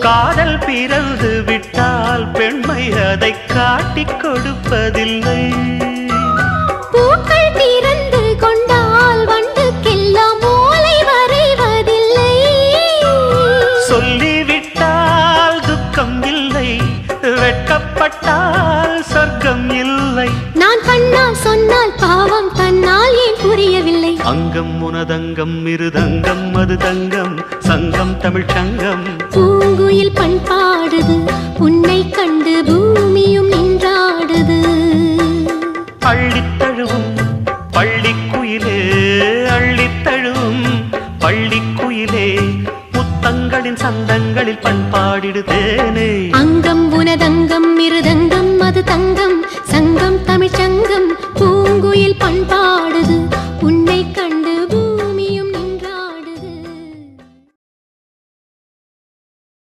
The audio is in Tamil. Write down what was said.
காதல் பிறந்து விட்டால் பெண்மை அதை காட்டிக் கொடுப்பதில்லை. பூக்கள் திறந்து கொண்டால் வண்டுக்கெல்லாம் ஓலை வரைவதில்லை. சொல்லிவிட்டால் துக்கம் இல்லை, வெட்கப்பட்டால் சொர்க்கம் இல்லை. நான் கண்ணால் சொன்னால் பாவம் தன்னால் ஏன் புரியவில்லை. அங்கம் உனதங்கம் மிருதங்கம் அது தங்கம் சங்கம் தமிழ் சங்கம். பூங்குயில் பண்பாடுது உன்னை கண்டு பூமியும் நின்றாடுது. அள்ளித்தழுவும் பள்ளிக்குயிலே அள்ளித்தழுவும் பள்ளிக்குயிலே முத்தங்களின் சந்தங்களில் பண்பாடிடுதேனே. அங்கம் உனதங்கம் மிருதங்கம் அது தங்கம் சங்கம் தமிழ் சங்கம் பூங்குயில் பண்பாடு